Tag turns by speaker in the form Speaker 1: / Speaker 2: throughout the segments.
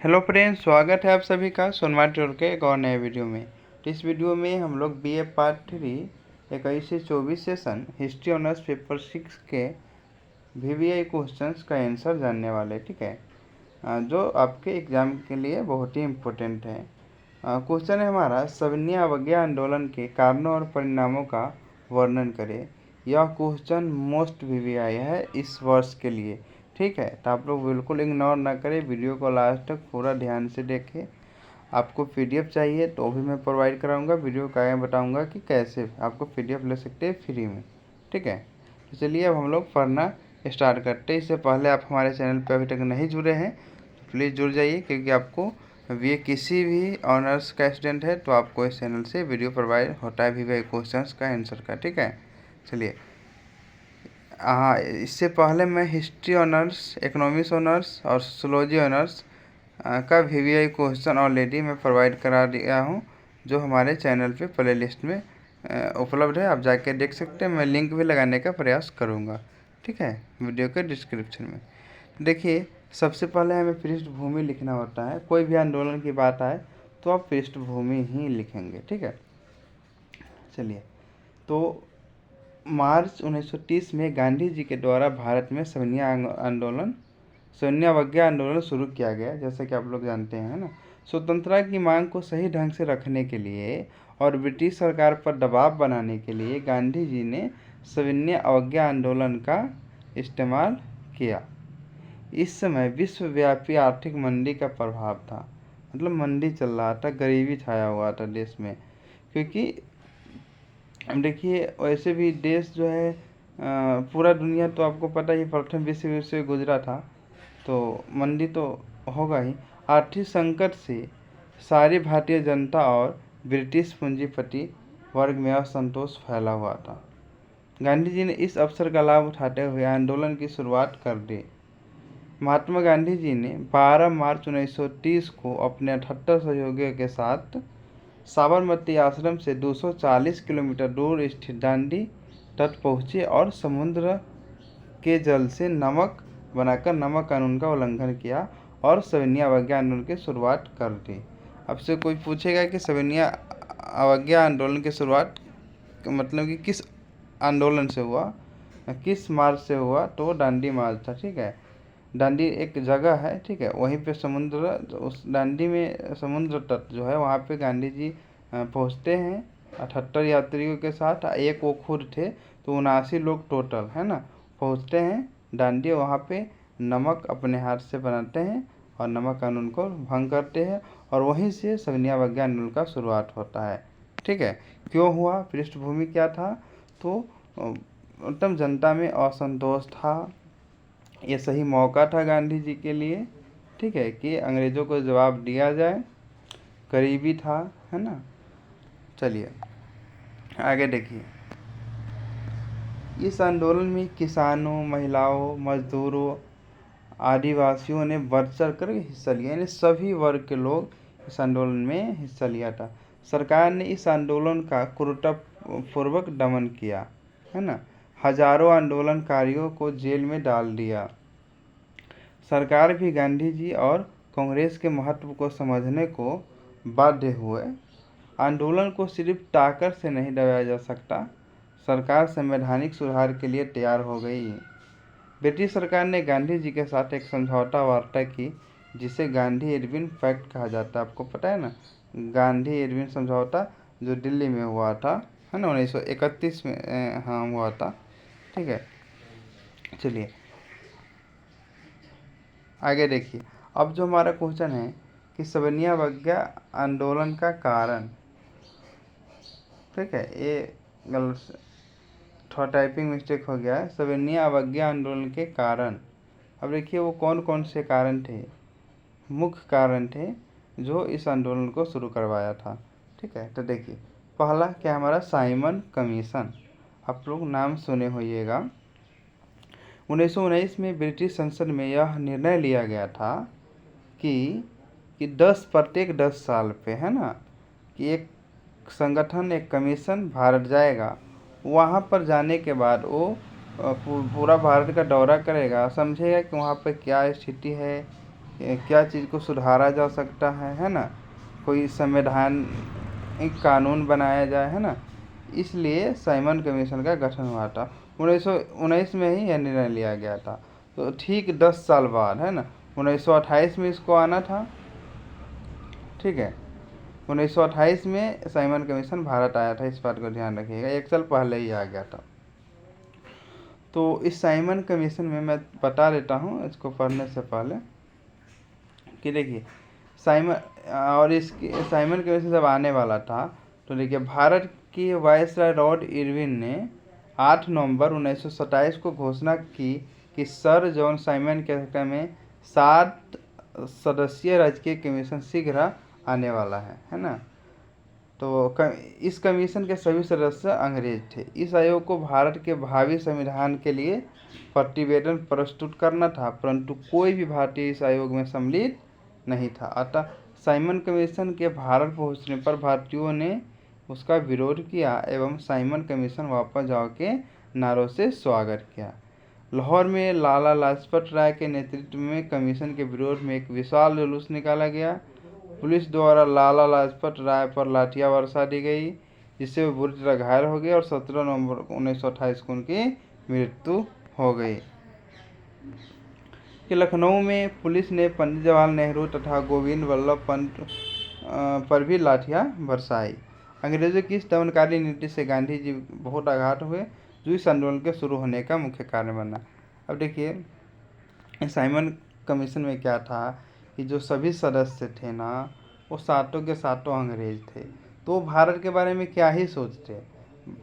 Speaker 1: Hello friends, स्वागत है आप सभी का सोनमा ट्यूटर के एक और नए वीडियो में। तो इस वीडियो में हम लोग बीए पार्ट 3 21 से 24 सेशन हिस्ट्री ऑनर्स पेपर 6 के वीवीआई क्वेश्चंस का आंसर जानने वाले। ठीक है, जो आपके एग्ज़ाम के लिए बहुत ही इम्पोर्टेंट है। क्वेश्चन है हमारा, सविनय अवज्ञा आंदोलन के कारणों और परिणामों का वर्णन करें। यह क्वेश्चन मोस्ट वीवीआई है इस वर्ष के लिए। ठीक है, तो आप लोग बिल्कुल इग्नोर ना करें, वीडियो को लास्ट तक पूरा ध्यान से देखें। आपको पीडीएफ चाहिए तो भी मैं प्रोवाइड कराऊंगा, वीडियो का आगे बताऊंगा कि कैसे आपको पीडीएफ ले सकते हैं फ्री में। ठीक है, तो चलिए अब हम लोग पढ़ना स्टार्ट करते हैं। इससे पहले आप हमारे चैनल पर अभी तक नहीं जुड़े हैं तो प्लीज़ जुड़ जाइए, क्योंकि आपको ये किसी भी ऑनर्स का स्टूडेंट है तो आपको इस चैनल से वीडियो प्रोवाइड होता है वीवीआई क्वेश्चंस का आंसर का। ठीक है, चलिए। हाँ, इससे पहले मैं हिस्ट्री ऑनर्स, इकोनॉमिक्स ऑनर्स और सोशियोलॉजी ऑनर्स का वीवीआई क्वेश्चन ऑलरेडी मैं प्रोवाइड करा दिया हूँ, जो हमारे चैनल पे प्ले लिस्ट में उपलब्ध है। आप जाके देख सकते हैं, मैं लिंक भी लगाने का प्रयास करूँगा। ठीक है, वीडियो के डिस्क्रिप्शन में। देखिए, सबसे पहले हमें पृष्ठभूमि लिखना होता है। कोई भी आंदोलन की बात आए तो आप पृष्ठभूमि ही लिखेंगे। ठीक है, चलिए। तो मार्च 1930 में गांधी जी के द्वारा भारत में सविनय अवज्ञा आंदोलन शुरू किया गया, जैसा कि आप लोग जानते हैं ना। स्वतंत्रता की मांग को सही ढंग से रखने के लिए और ब्रिटिश सरकार पर दबाव बनाने के लिए गांधी जी ने सविनय अवज्ञा आंदोलन का इस्तेमाल किया। इस समय विश्वव्यापी आर्थिक मंदी का प्रभाव था, मतलब मंदी चल रहा था, गरीबी छाया हुआ था देश में। क्योंकि अब देखिए, वैसे भी देश जो है पूरा दुनिया तो आपको पता ही प्रथम विश्व युद्ध से गुजरा था, तो मंदी तो होगा ही। आर्थिक संकट से सारी भारतीय जनता और ब्रिटिश पूंजीपति वर्ग में असंतोष फैला हुआ था। गांधी जी ने इस अवसर का लाभ उठाते हुए आंदोलन की शुरुआत कर दी। महात्मा गांधी जी ने 12 मार्च 1930 को अपने 78 सहयोगियों के साथ साबरमती आश्रम से 240 किलोमीटर दूर स्थित दांडी तट पहुँचे और समुद्र के जल से नमक बनाकर नमक कानून का उल्लंघन किया और सविनय अवज्ञा आंदोलन की शुरुआत कर दी। अब से कोई पूछेगा कि सविनय अवज्ञा आंदोलन की शुरुआत मतलब कि किस आंदोलन से हुआ, किस मार्च से हुआ, तो दांडी मार्च था। ठीक है, दांडी एक जगह है, ठीक है, वहीं पे समुद्र, उस दांडी में समुद्र तट जो है वहाँ पे गांधी जी पहुँचते हैं 78 यात्रियों के साथ। एक वो खुद थे, तो 79 लोग टोटल है ना। पहुँचते हैं दांडी, वहाँ पे नमक अपने हाथ से बनाते हैं और नमक कानून को भंग करते हैं, और वहीं से सविनय अवज्ञा आंदोलन का शुरुआत होता है। ठीक है, क्यों हुआ, पृष्ठभूमि क्या था, तो मतलब जनता में असंतोष था। ये सही मौका था गांधी जी के लिए, ठीक है, कि अंग्रेज़ों को जवाब दिया जाए। गरीबी था, है ना। चलिए आगे देखिए। इस आंदोलन में किसानों, महिलाओं, मजदूरों, आदिवासियों ने बढ़ चढ़ कर हिस्सा लिया, यानी सभी वर्ग के लोग इस आंदोलन में हिस्सा लिया था। सरकार ने इस आंदोलन का क्रूरतापूर्वक दमन किया, है ना। हजारों आंदोलनकारियों को जेल में डाल दिया। सरकार भी गांधी जी और कांग्रेस के महत्व को समझने को बाध्य हुए। आंदोलन को सिर्फ ताकत से नहीं दबाया जा सकता। सरकार संवैधानिक सुधार के लिए तैयार हो गई। ब्रिटिश सरकार ने गांधी जी के साथ एक समझौता वार्ता की, जिसे गांधी इरविन पैक्ट कहा जाता है। आपको पता है ना, गांधी इरविन समझौता जो दिल्ली में हुआ था, है ना, 1931 में हाँ हुआ था। ठीक है, चलिए आगे देखिए। अब जो हमारा क्वेश्चन है कि सविनय अवज्ञा आंदोलन का कारण, ठीक है, ये गलत, थोड़ा टाइपिंग मिस्टेक हो गया है। सविनय अवज्ञा आंदोलन के कारण, अब देखिए वो कौन कौन से कारण थे, मुख्य कारण थे जो इस आंदोलन को शुरू करवाया था। ठीक है, तो देखिए पहला क्या हमारा, साइमन कमीशन। आप लोग नाम सुने होइएगा। 1919 में ब्रिटिश संसद में यह निर्णय लिया गया था कि 10 साल पे, है ना, कि एक संगठन, एक कमीशन भारत जाएगा। वहाँ पर जाने के बाद वो पूरा भारत का दौरा करेगा, समझेगा कि वहाँ पर क्या स्थिति है, क्या चीज़ को सुधारा जा सकता है ना, कोई संवैधानिक कानून बनाया जाए, है ना। इसलिए साइमन कमीशन का गठन हुआ था। 1919 में ही यह निर्णय लिया गया था। तो ठीक 10 साल बाद, है ना, 1928 में इसको आना था। ठीक है, 1928 में साइमन कमीशन भारत आया था, इस बात को ध्यान रखिएगा, 1 साल पहले ही आ गया था। तो इस साइमन कमीशन में मैं बता देता हूँ इसको पढ़ने से पहले कि देखिए साइमन कमीशन जब आने वाला था तो देखिए भारत की वायसराय लॉर्ड इरविन ने 8 नवंबर 1927 को घोषणा की कि सर जॉन साइमन के अध्यक्षता में 7 सदस्यीय राजकीय कमीशन शीघ्र आने वाला है ना। तो इस कमीशन के सभी सदस्य अंग्रेज थे। इस आयोग को भारत के भावी संविधान के लिए प्रतिवेदन प्रस्तुत करना था, परंतु कोई भी भारतीय इस आयोग में सम्मिलित नहीं था। अतः साइमन कमीशन के भारत पहुंचने पर भारतीयों ने उसका विरोध किया एवं साइमन कमीशन वापस जाओ के नारों से स्वागत किया। लाहौर में लाला लाजपत राय के नेतृत्व में कमीशन के विरोध में एक विशाल जुलूस निकाला गया। पुलिस द्वारा लाला लाजपत राय पर लाठियां बरसा दी गई, जिससे वे बुरी तरह घायल हो गए और 17 नवंबर 1928 को उनकी मृत्यु हो गई। कि लखनऊ में पुलिस ने पंडित जवाहरलाल नेहरू तथा गोविंद वल्लभ पंत पर भी लाठियां बरसाई। अंग्रेजों की इस दमनकारी नीति से गांधी जी बहुत आघात हुए, जो इस आंदोलन के शुरू होने का मुख्य कारण बना। अब देखिए साइमन कमीशन में क्या था कि जो सभी सदस्य थे ना, वो सातों के सातों अंग्रेज थे। तो भारत के बारे में क्या ही सोचते,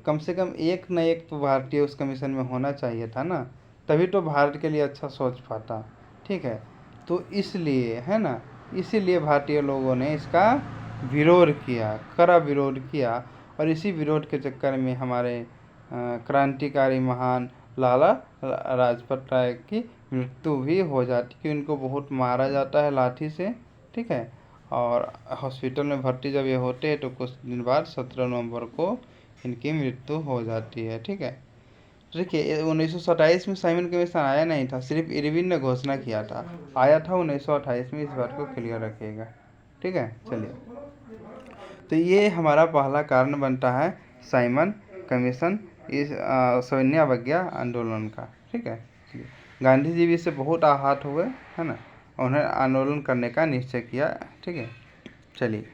Speaker 1: कम से कम एक न एक तो भारतीय उस कमीशन में होना चाहिए था ना, तभी तो भारत के लिए अच्छा सोच पाता। ठीक है, तो इसलिए, है ना, इसीलिए भारतीय लोगों ने इसका विरोध किया, कड़ा विरोध किया। और इसी विरोध के चक्कर में हमारे क्रांतिकारी महान लाला लाजपत राय की मृत्यु भी हो जाती है, इनको बहुत मारा जाता है लाठी से। ठीक है, और हॉस्पिटल में भर्ती जब ये होते हैं तो कुछ दिन बाद 17 नवंबर को इनकी मृत्यु हो जाती है। ठीक है, तो देखिए 1927 में साइमन कमीशन आया नहीं था, सिर्फ इरविन ने घोषणा किया था। आया था 1928 में, इस बात को क्लियर रखिएगा। ठीक है, चलिए, तो ये हमारा पहला कारण बनता है साइमन कमीशन, इस सविनय अवज्ञा आंदोलन का। ठीक है, गांधी जी भी इससे बहुत आहत हुए, है ना, उन्हें आंदोलन करने का निश्चय किया। ठीक है, चलिए,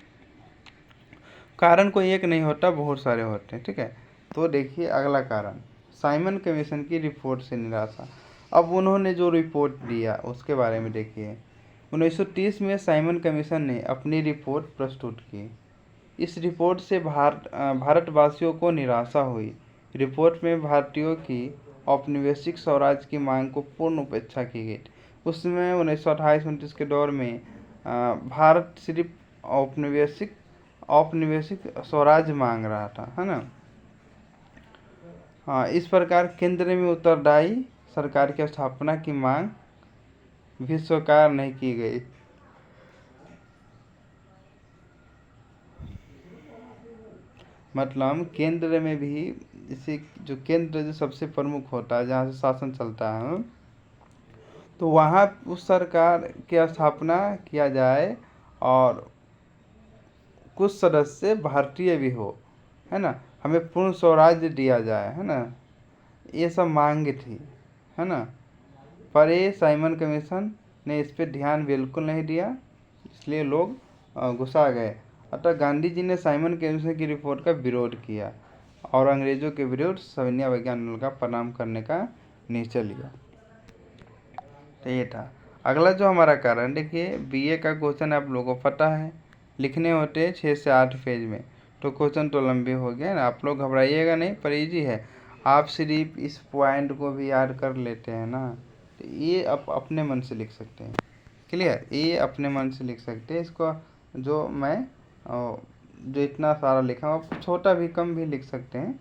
Speaker 1: कारण कोई एक नहीं होता, बहुत सारे होते हैं। ठीक है, तो देखिए अगला कारण, साइमन कमीशन की रिपोर्ट से निराशा। अब उन्होंने जो रिपोर्ट दिया उसके बारे में देखिए। 1930 में साइमन कमीशन ने अपनी रिपोर्ट प्रस्तुत की। इस रिपोर्ट से भारतवासियों को निराशा हुई। रिपोर्ट में भारतीयों की औपनिवेशिक स्वराज की मांग को पूर्ण उपेक्षा की गई। उस समय 1928-29 के दौर में भारत सिर्फ औपनिवेशिक स्वराज मांग रहा था, है ना। हाँ, इस प्रकार केंद्र में उत्तरदायी सरकार की स्थापना की मांग भी स्वीकार नहीं की गई। मतलब केंद्र में भी, इसे जो केंद्र जो सबसे प्रमुख होता है, जहाँ से शासन चलता है, तो वहाँ उस सरकार की स्थापना किया जाए और कुछ सदस्य भारतीय भी हो, है ना, हमें पूर्ण स्वराज्य दिया जाए, है ना, ये सब मांग थी, है ना। पर ये साइमन कमीशन ने इस पर ध्यान बिल्कुल नहीं दिया, इसलिए लोग गुस्सा गए। अतः गांधी जी ने साइमन कमीशन की रिपोर्ट का विरोध किया और अंग्रेजों के विरुद्ध सविनय अवज्ञा आंदोलन का प्रणाम करने का निश्चय लिया। तो ये था। अगला जो हमारा कारण, देखिए बीए का क्वेश्चन आप लोगों को पता है, लिखने होते हैं 6 से 8 पेज में, तो क्वेश्चन तो लंबे हो गए ना, आप लोग घबराइएगा नहीं, पर ईजी है। आप सिर्फ इस पॉइंट को भी याद कर लेते हैं ना, तो ये आप अपने मन से लिख सकते हैं। क्लियर, ये अपने मन से लिख सकते हैं। इसको जो मैं जो इतना सारा लिखा हूँ, आप छोटा भी कम भी लिख सकते हैं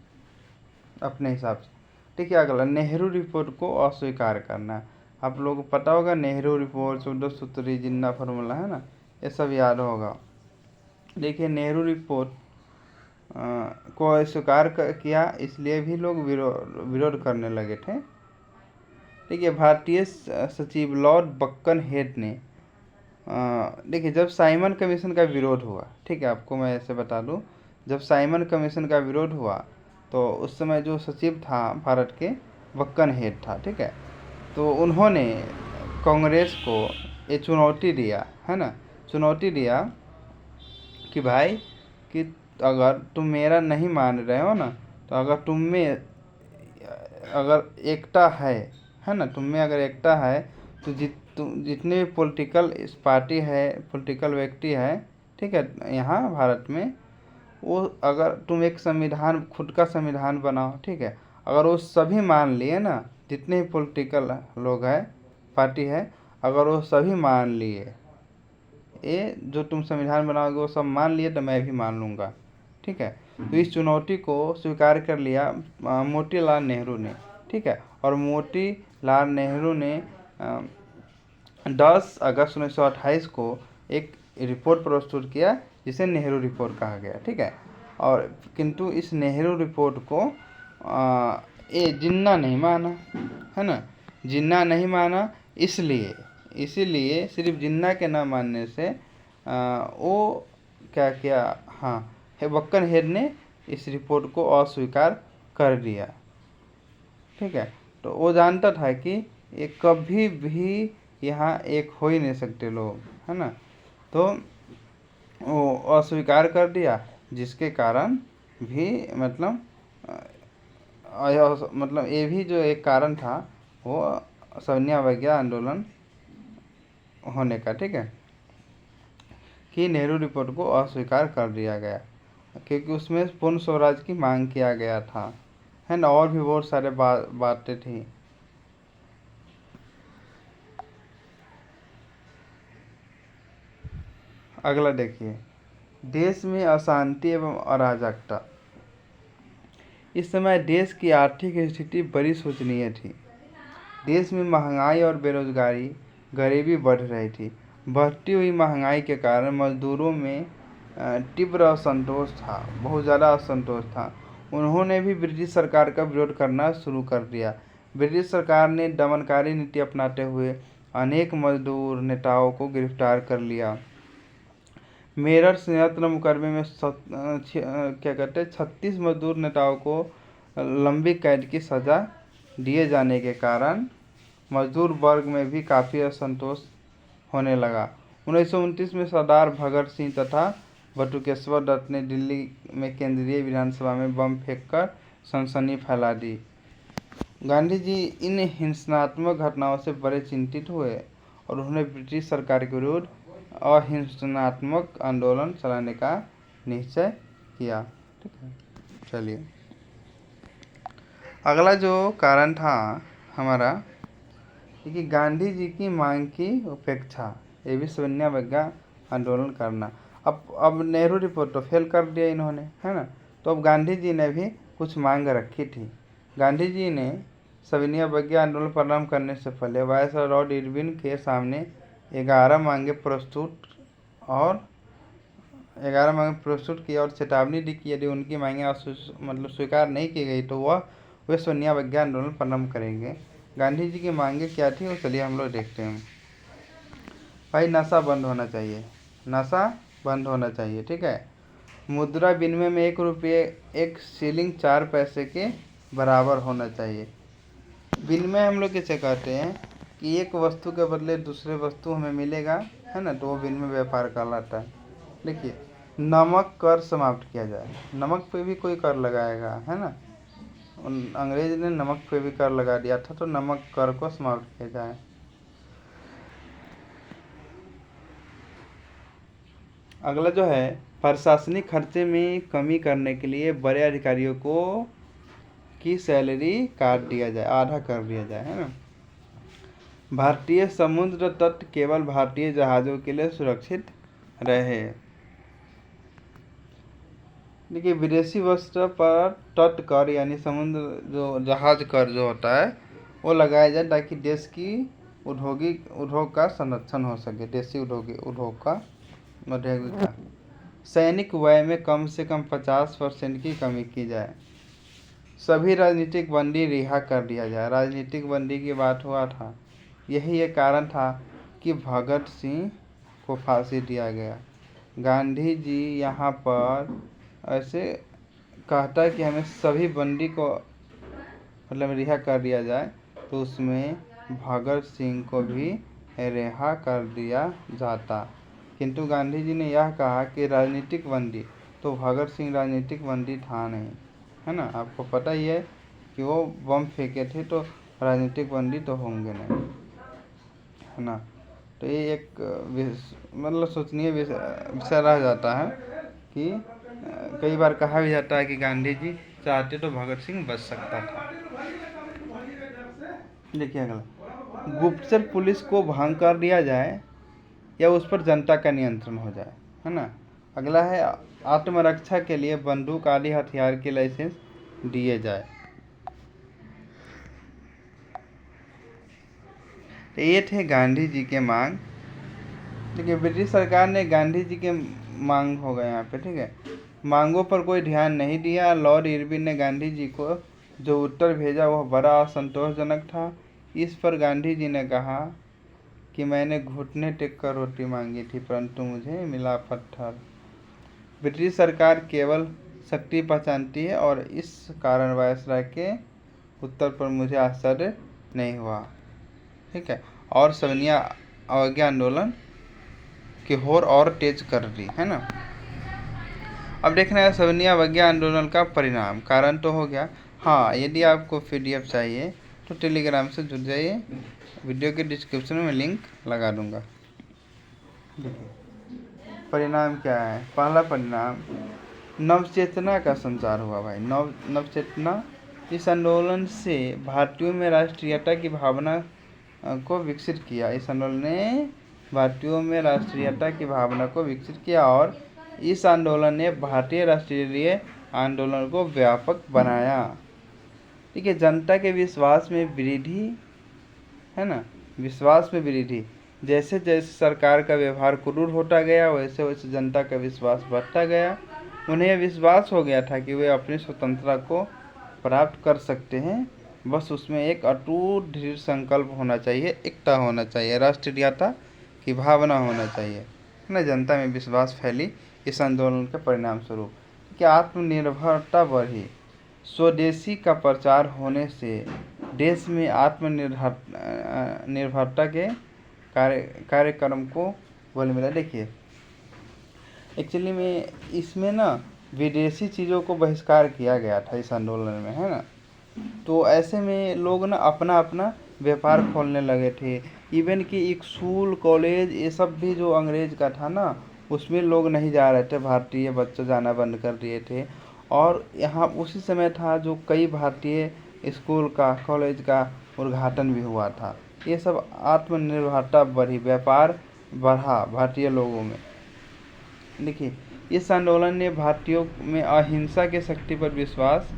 Speaker 1: अपने हिसाब से। ठीक है, अगला नेहरू रिपोर्ट को अस्वीकार करना। आप लोगों को पता होगा नेहरू रिपोर्ट, 14 सूत्री, जिन्ना फार्मूला, है ना, ये सब याद होगा। देखिए नेहरू रिपोर्ट को अस्वीकार किया, इसलिए भी लोग विरोध करने लगे थे। देखिए भारतीय सचिव लॉर्ड बक्कन हेड ने देखिए, जब साइमन कमीशन का विरोध हुआ, ठीक है, आपको मैं ऐसे बता दूं, जब साइमन कमीशन का विरोध हुआ तो उस समय जो सचिव था भारत के, बक्कन हेड था, ठीक है। तो उन्होंने कांग्रेस को ये चुनौती दिया, है ना, चुनौती दिया कि भाई, कि अगर तुम मेरा नहीं मान रहे हो ना, तो अगर तुम में अगर एकता है ना, तुम में अगर एकता है, तो जितने भी पॉलिटिकल इस पार्टी है, पॉलिटिकल व्यक्ति है, ठीक है, यहाँ भारत में, वो अगर तुम एक संविधान, खुद का संविधान बनाओ, ठीक है, अगर वो सभी मान लिए ना, जितने भी पॉलिटिकल लोग हैं, पार्टी है, अगर वो सभी मान लिए, ये जो तुम संविधान बनाओगे वो सब मान लिए, तो मैं भी मान लूँगा, ठीक है। तो इस चुनौती को स्वीकार कर लिया मोतीलाल नेहरू ने, ठीक है। और मोतीलाल नेहरू ने 10 अगस्त 1928 को एक रिपोर्ट प्रस्तुत किया, जिसे नेहरू रिपोर्ट कहा गया, ठीक है। और किंतु इस नेहरू रिपोर्ट को ये जिन्ना नहीं माना, है ना, जिन्ना नहीं माना, इसलिए इसीलिए सिर्फ जिन्ना के ना मानने से वो क्या किया, हाँ, बक्कन हेड ने इस रिपोर्ट को अस्वीकार कर दिया, ठीक है। तो वो जानता था कि ये कभी भी यहाँ एक हो ही नहीं सकते लोग, है ना। तो वो अस्वीकार कर दिया, जिसके कारण भी मतलब मतलब ये भी जो एक कारण था, वो सविनय अवज्ञा आंदोलन होने का, ठीक है, कि नेहरू रिपोर्ट को अस्वीकार कर दिया गया, क्योंकि उसमें पूर्ण स्वराज की मांग किया गया था, है ना, और भी बहुत सारे बातें थी। अगला देखिए, देश में अशांति एवं अराजकता। इस समय देश की आर्थिक स्थिति बड़ी शोचनीय थी। देश में महंगाई और बेरोजगारी, गरीबी बढ़ रही थी। बढ़ती हुई महंगाई के कारण मजदूरों में तीव्र असंतोष था, बहुत ज़्यादा असंतोष था। उन्होंने भी ब्रिटिश सरकार का विरोध करना शुरू कर दिया। ब्रिटिश सरकार ने दमनकारी नीति अपनाते हुए अनेक मजदूर नेताओं को गिरफ्तार कर लिया। मेरठ संयंत्र मुकदमे में क्या कहते हैं 36 मजदूर नेताओं को लंबी कैद की सज़ा दिए जाने के कारण मजदूर वर्ग में भी काफ़ी असंतोष होने लगा। 1929 में सरदार भगत सिंह तथा बटुकेश्वर दत्त ने दिल्ली में केंद्रीय विधानसभा में बम फेंककर सनसनी फैला दी। गांधी जी इन हिंसात्मक घटनाओं से बड़े चिंतित हुए और उन्होंने ब्रिटिश सरकार के विरुद्ध अहिंसात्मक आंदोलन चलाने का निश्चय किया, ठीक है। चलिए, अगला जो कारण था हमारा, कि गांधी जी की मांग की उपेक्षा, ये भी सविनय अवज्ञा आंदोलन करना। अब नेहरू रिपोर्ट तो फेल कर दिया इन्होंने, है ना। तो अब गांधी जी ने भी कुछ मांग रखी थी। गांधी जी ने सविनय अवज्ञा आंदोलन प्रारंभ करने से पहले वायसराय लॉर्ड इरविन के सामने 11 मांगें प्रस्तुत की और चेतावनी दी कि यदि उनकी मांगें मतलब स्वीकार नहीं की गई तो वे सविनय अवज्ञा आंदोलन प्रारंभ करेंगे। गांधी जी की मांगें क्या थी, वो चलिए हम लोग देखते हैं। भाई, नशा बंद होना चाहिए, नशा बंद होना चाहिए, ठीक है। मुद्रा विनिमय में 1 रुपये 1 शिलिंग 4 पैसे के बराबर होना चाहिए। विनिमय हम लोग किसे कहते हैं, कि एक वस्तु के बदले दूसरे वस्तु हमें मिलेगा, है ना, तो वो विनिमय व्यापार कहलाता है। देखिए, नमक कर समाप्त किया जाए, नमक पे भी कोई कर लगाएगा, है ना, अंग्रेज ने नमक पे भी कर लगा दिया था, तो नमक कर को समाप्त किया जाए। अगला जो है, प्रशासनिक खर्चे में कमी करने के लिए बड़े अधिकारियों को की सैलरी काट दिया जाए, आधा कर दिया जाए, है ना। भारतीय समुद्र तट केवल भारतीय जहाज़ों के लिए सुरक्षित रहे। देखिए, विदेशी वस्तु पर तट कर यानी समुद्र जो जहाज कर जो होता है, वो लगाया जाए ताकि देश की उद्योग का संरक्षण हो सके, देशी उद्योग का मध्यस्थता। सैनिक व्यय में कम से कम 50% की कमी की जाए। सभी राजनीतिक बंदी रिहा कर दिया जाए, राजनीतिक बंदी की बात हुआ था। यही एक कारण था कि भगत सिंह को फांसी दिया गया। गांधी जी यहाँ पर ऐसे कहता कि हमें सभी बंदी को मतलब रिहा कर दिया जाए, तो उसमें भगत सिंह को भी रिहा कर दिया जाता। किंतु गांधी जी ने यह कहा कि राजनीतिक बंदी, तो भगत सिंह राजनीतिक बंदी था नहीं, है ना। आपको पता ही है कि वो बम फेंके थे, तो राजनीतिक बंदी तो होंगे नहीं, है ना। तो ये एक मतलब सोचनीय विषय रह जाता है कि कई बार कहा भी जाता है कि गांधी जी चाहते तो भगत सिंह बच सकता था। देखिए अगला, गुप्तचर पुलिस को भंग कर दिया जाए या उस पर जनता का नियंत्रण हो जाए, है ना। अगला है आत्मरक्षा के लिए बंदूक आदि हथियार के लाइसेंस दिए जाए। तो ये थे गांधी जी के मांग। देखिए ब्रिटिश सरकार ने गांधी जी के मांग हो गए यहाँ पे, ठीक है, मांगों पर कोई ध्यान नहीं दिया। लॉर्ड इरविन ने गांधी जी को जो उत्तर भेजा वह बड़ा असंतोषजनक था। इस पर गांधी जी ने कहा कि मैंने घुटने टेक कर रोटी मांगी थी, परंतु मुझे मिला पत्थर। ब्रिटिश सरकार केवल शक्ति पहचानती है और इस कारण वायसराय के उत्तर पर मुझे आश्चर्य नहीं हुआ, ठीक है। और सविनय अवज्ञा आंदोलन की होड़ और तेज कर दी, है ना। अब देखना है सविनय अवज्ञा आंदोलन का परिणाम। कारण तो हो गया। हाँ, यदि आपको PDF चाहिए तो टेलीग्राम से जुड़ जाइए, वीडियो के डिस्क्रिप्शन में लिंक लगा दूंगा। देखिए परिणाम क्या है। पहला परिणाम, नवचेतना का संचार हुआ भाई। नवचेतना, इस आंदोलन से भारतीयों में राष्ट्रीयता की भावना को विकसित किया। इस आंदोलन ने भारतीयों में राष्ट्रीयता की भावना को विकसित किया और इस आंदोलन ने भारतीय राष्ट्रीय आंदोलन को व्यापक बनाया। ठीक है, जनता के विश्वास में वृद्धि, है ना, विश्वास में वृद्धि। जैसे जैसे सरकार का व्यवहार क्रूर होता गया वैसे वैसे जनता का विश्वास बढ़ता गया। उन्हें विश्वास हो गया था कि वे अपनी स्वतंत्रता को प्राप्त कर सकते हैं, बस उसमें एक अटूट दृढ़ संकल्प होना चाहिए, एकता होना चाहिए, राष्ट्रीयता की भावना होना चाहिए, है ना। जनता में विश्वास फैली इस आंदोलन के परिणाम स्वरूप कि आत्मनिर्भरता बढ़ी। स्वदेशी का प्रचार होने से देश में आत्मनिर्भरता के कार्यक्रम को बल मिला। देखिए एक्चुअली में इसमें ना विदेशी चीज़ों को बहिष्कार किया गया था इस आंदोलन में, है ना। तो ऐसे में लोग ना अपना अपना व्यापार खोलने लगे थे। इवन कि एक स्कूल कॉलेज ये सब भी जो अंग्रेज का था ना, उसमें लोग नहीं जा रहे थे, भारतीय बच्चे जाना बंद कर दिए थे। और यहाँ उसी समय था जो कई भारतीय स्कूल का कॉलेज का उद्घाटन भी हुआ था। ये सब आत्मनिर्भरता बढ़ी, व्यापार बढ़ा भारतीय लोगों में। देखिए इस आंदोलन ने भारतीयों में अहिंसा के शक्ति पर विश्वास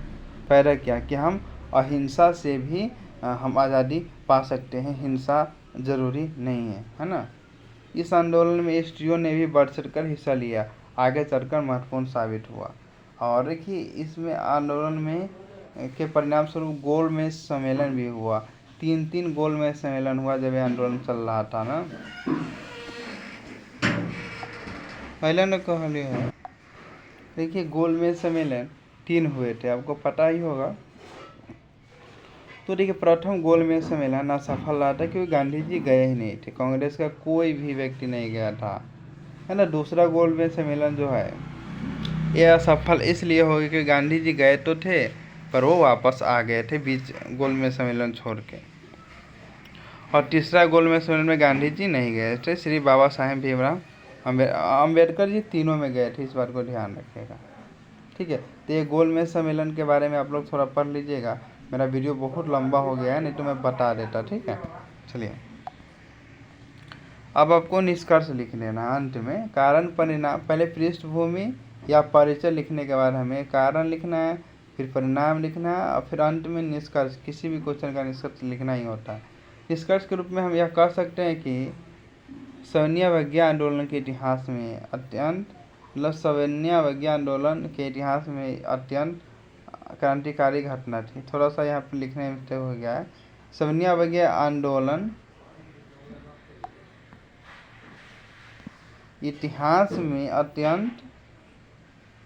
Speaker 1: पैदा किया कि हम अहिंसा से भी हम आज़ादी पा सकते हैं, हिंसा जरूरी नहीं है ना। इस आंदोलन में स्त्रियों ने भी बढ़ चढ़ कर हिस्सा लिया, आगे चलकर महत्वपूर्ण साबित हुआ। और देखिए इसमें आंदोलन में के परिणाम स्वरूप गोलमेज सम्मेलन भी हुआ। 3 गोलमेज सम्मेलन हुआ जब ये आंदोलन चल रहा था ना। पहले न कहली है, देखिए गोलमेज सम्मेलन 3 हुए थे, आपको पता ही होगा। तो देखिए प्रथम गोलमेज सम्मेलन असफल रहा था क्योंकि गांधी जी गए ही नहीं थे, कांग्रेस का कोई भी व्यक्ति नहीं गया था, है ना। दूसरा गोलमेज सम्मेलन जो है ये असफल इसलिए हो गया क्योंकि गांधी जी गए तो थे पर वो वापस आ गए थे बीच गोलमेज सम्मेलन छोड़ के। और तीसरा गोलमेज सम्मेलन में गांधी जी नहीं गए थे, श्री बाबा साहेब भीमराव अम्बेडकर जी तीनों में गए थे, इस बात को ध्यान रखिएगा, ठीक है। तो ये गोलमेज सम्मेलन के बारे में आप लोग थोड़ा पढ़ लीजिएगा। मेरा वीडियो बहुत लंबा हो गया है, नहीं तो मैं बता देता, ठीक है। चलिए अब आपको निष्कर्ष लिख लेना अंत में। कारण परिणाम, पहले पृष्ठभूमि या परिचय लिखने के बाद हमें कारण लिखना है, फिर परिणाम लिखना है और फिर अंत में निष्कर्ष। किसी भी क्वेश्चन का निष्कर्ष लिखना ही होता है। निष्कर्ष के रूप में हम यह कह सकते हैं कि सविनय अवज्ञा आंदोलन के इतिहास में अत्यंत सविनय अवज्ञा आंदोलन के इतिहास में अत्यंत क्रांतिकारी घटना थी। थोड़ा सा यहाँ पर लिखने में मिस्टेक हो गया है। सविनय अवज्ञा आंदोलन इतिहास में अत्यंत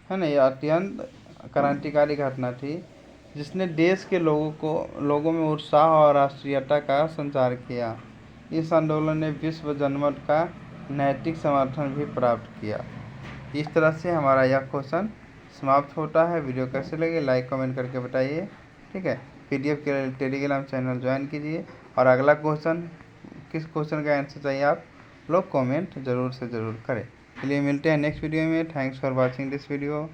Speaker 1: है ना, यह अत्यंत क्रांतिकारी घटना थी जिसने देश के लोगों में उत्साह और राष्ट्रीयता का संचार किया। इस आंदोलन ने विश्व जनमत का नैतिक समर्थन भी प्राप्त किया। इस तरह से हमारा यह क्वेश्चन समाप्त होता है। वीडियो कैसे लगे लाइक कमेंट करके बताइए। ठीक है, PDF के लिए टेलीग्राम चैनल ज्वाइन कीजिए। और अगला क्वेश्चन, किस क्वेश्चन का आंसर चाहिए आप लोग कमेंट ज़रूर से ज़रूर करें। चलिए मिलते हैं नेक्स्ट वीडियो में। Thanks for watching this video.